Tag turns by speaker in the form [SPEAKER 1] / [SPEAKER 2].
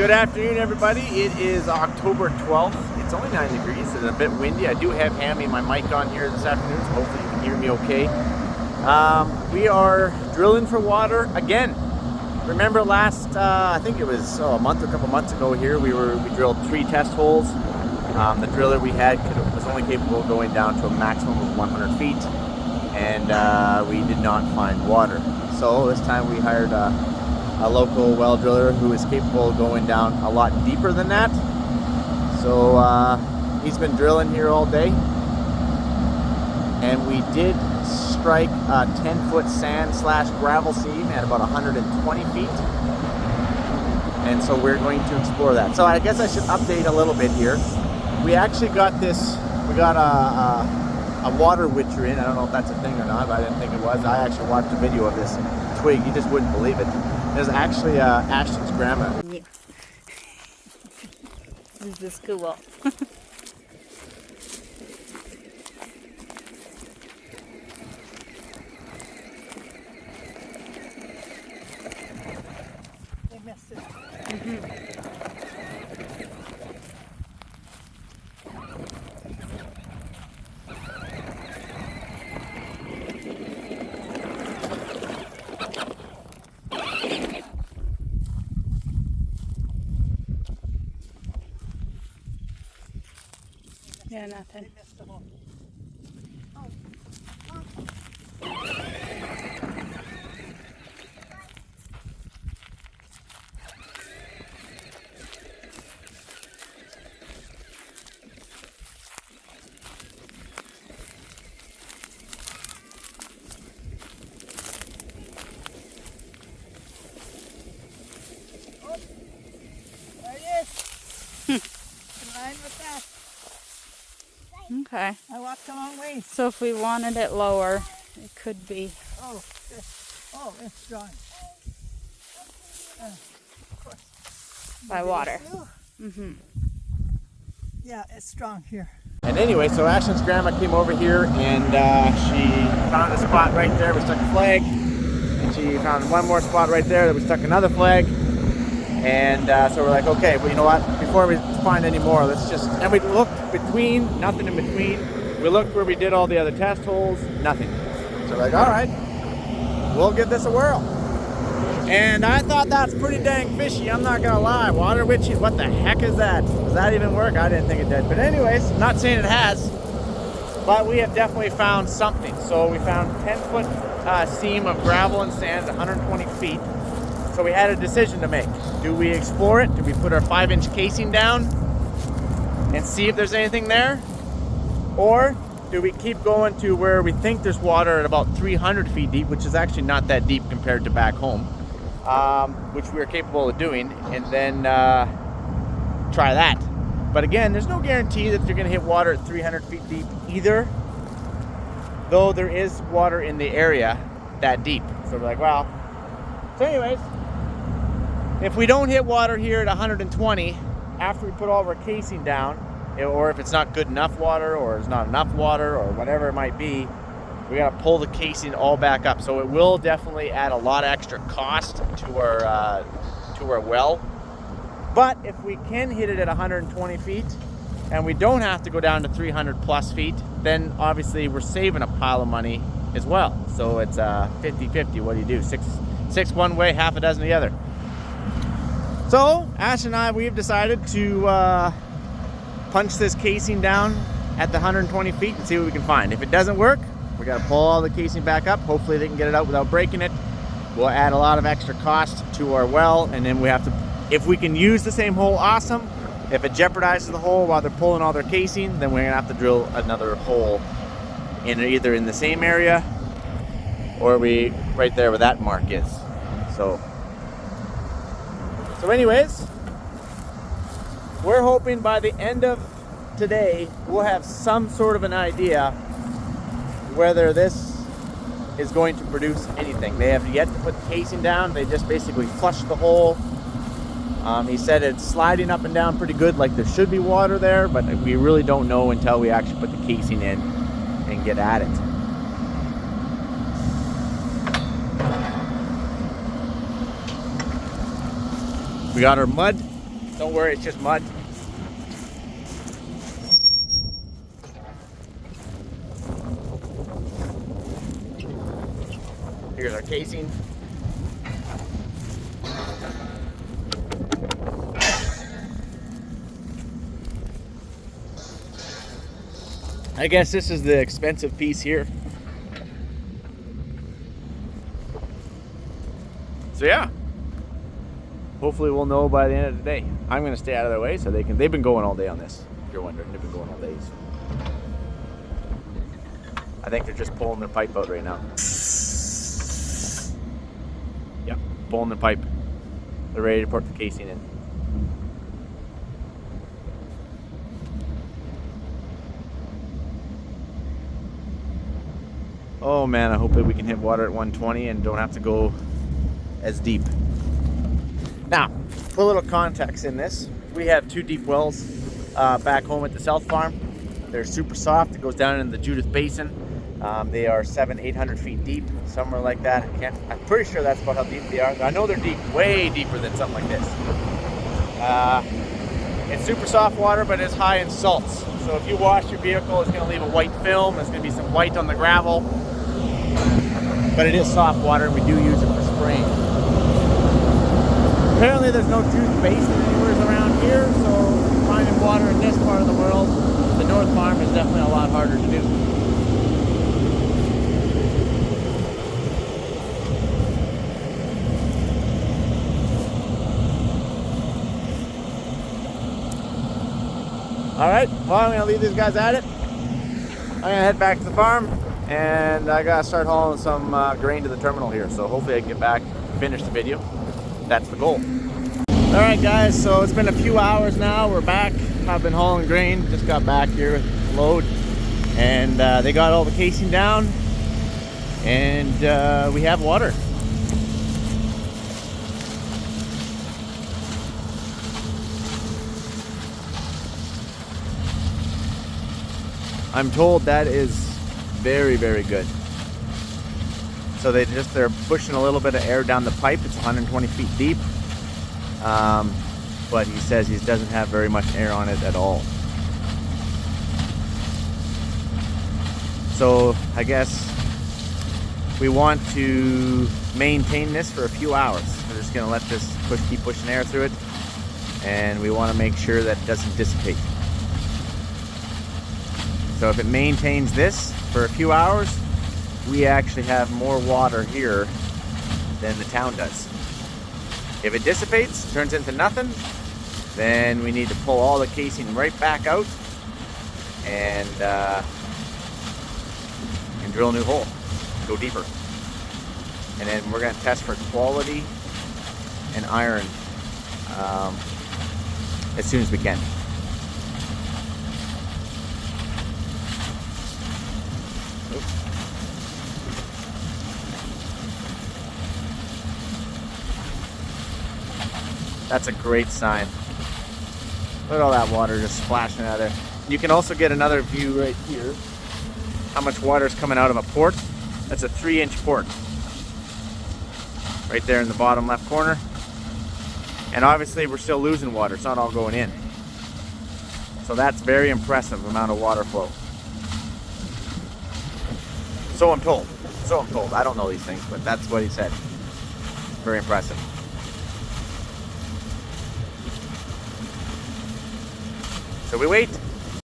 [SPEAKER 1] Good afternoon, everybody. It is October 12th. It's only 9 degrees. It's a bit windy. I do have Hammy my mic on here this afternoon, so hopefully you can hear me okay. We are drilling for water again. Remember last, I think it was a couple months ago here, we drilled 3 test holes. The driller we had was only capable of going down to a maximum of 100 feet, and we did not find water. So this time we hired a local well driller who is capable of going down a lot deeper than that. So he's been drilling here all day, and we did strike a 10-foot sand / gravel seam at about 120 feet, and so we're going to explore that. So I guess I should update a little bit here. We actually got this, we got a water witcher in. I don't know if that's a thing or not, but I didn't think it was. I actually watched a video of this twig. You just wouldn't believe it. There's actually Ashtyn's grandma.
[SPEAKER 2] Yeah. This is cool.
[SPEAKER 3] They missed it.
[SPEAKER 2] Yeah, nothing.
[SPEAKER 3] They missed the hole. There it is. In line with that.
[SPEAKER 2] Okay.
[SPEAKER 3] I walked a long way.
[SPEAKER 2] So if we wanted it lower, it could be.
[SPEAKER 3] Oh, it's dry. Of course.
[SPEAKER 2] By water.
[SPEAKER 3] Mm-hmm. Yeah, it's strong here.
[SPEAKER 1] And anyway, so Ashtyn's grandma came over here, and she found a spot right there. We stuck a flag, and she found one more spot right there that we stuck another flag. And so we're like, okay, well, you know what? Before we find any more, let's just. And we looked between, nothing in between. We looked where we did all the other test holes, nothing. So we're like, all right, we'll give this a whirl. And I thought that's pretty dang fishy. I'm not gonna lie. Water witching, what the heck is that? Does that even work? I didn't think it did. But anyways, not saying it has, but we have definitely found something. So we found 10-foot seam of gravel and sand, 120 feet. So we had a decision to make. Do we explore it? Do we put our 5-inch casing down and see if there's anything there? Or do we keep going to where we think there's water at about 300 feet deep, which is actually not that deep compared to back home, which we are capable of doing, and then try that. But again, there's no guarantee that you're gonna hit water at 300 feet deep either, though there is water in the area that deep. So we're like, well, so anyways, if we don't hit water here at 120 after we put all of our casing down, or if it's not good enough water, or it's not enough water, or whatever it might be, we gotta pull the casing all back up. So it will definitely add a lot of extra cost to our well. But if we can hit it at 120 feet and we don't have to go down to 300 plus feet, then obviously we're saving a pile of money as well. So it's 50-50. What do you do? Six one way, half a dozen the other. So Ash and I, we've decided to punch this casing down at the 120 feet and see what we can find. If it doesn't work, we got to pull all the casing back up. Hopefully they can get it out without breaking it. We'll add a lot of extra cost to our well, and then we have to, if we can use the same hole, awesome. If it jeopardizes the hole while they're pulling all their casing, then we're gonna have to drill another hole in either in the same area or we right there where that mark is. So anyways, we're hoping by the end of today we'll have some sort of an idea whether this is going to produce anything. They have yet to put the casing down. They just basically flushed the hole. He said it's sliding up and down pretty good, like there should be water there, but we really don't know until we actually put the casing in and get at it. We got our mud Don't worry, it's just mud. Here's our casing. I guess this is the expensive piece here. So yeah, hopefully we'll know by the end of the day. I'm gonna stay out of their way so they can. They've been going all day on this. If you're wondering, they've been going all day. So. I think they're just pulling their pipe out right now. Yep, pulling the pipe. They're ready to put the casing in. Oh man, I hope that we can hit water at 120 and don't have to go as deep. Now, put a little context in this. We have 2 deep wells back home at the South Farm. They're super soft. It goes down in the Judith Basin. They are 700-800 feet deep, somewhere like that. I'm pretty sure that's about how deep they are. I know they're deep, way deeper than something like this. It's super soft water, but it's high in salts. So if you wash your vehicle, it's going to leave a white film. There's going to be some white on the gravel. But it is soft water, and we do use it for spraying. Apparently there's no Judith Basin anywhere around here, so finding water in this part of the world, the North Farm, is definitely a lot harder to do. Alright, well, I'm going to leave these guys at it. I'm going to head back to the farm, and I got to start hauling some grain to the terminal here. So hopefully I can get back, finish the video. That's the goal. Alright guys, so it's been a few hours now. We're back. I've been hauling grain. Just got back here with the load. And they got all the casing down. And we have water. I'm told that is very, very good. So they're pushing a little bit of air down the pipe. It's 120 feet deep. But he says he doesn't have very much air on it at all. So I guess we want to maintain this for a few hours. We're just gonna let this keep pushing air through it, and we want to make sure that it doesn't dissipate. So if it maintains this for a few hours, we actually have more water here than the town does. If it dissipates, turns into nothing, then we need to pull all the casing right back out and drill a new hole, go deeper. And then we're going to test for quality and iron as soon as we can. That's a great sign. Look at all that water just splashing out of there. You can also get another view right here. How much water is coming out of a port. That's a 3-inch port. Right there in the bottom left corner. And obviously we're still losing water. It's not all going in. So that's very impressive amount of water flow. So I'm told. So I'm told. I don't know these things, but that's what he said. Very impressive. So we wait.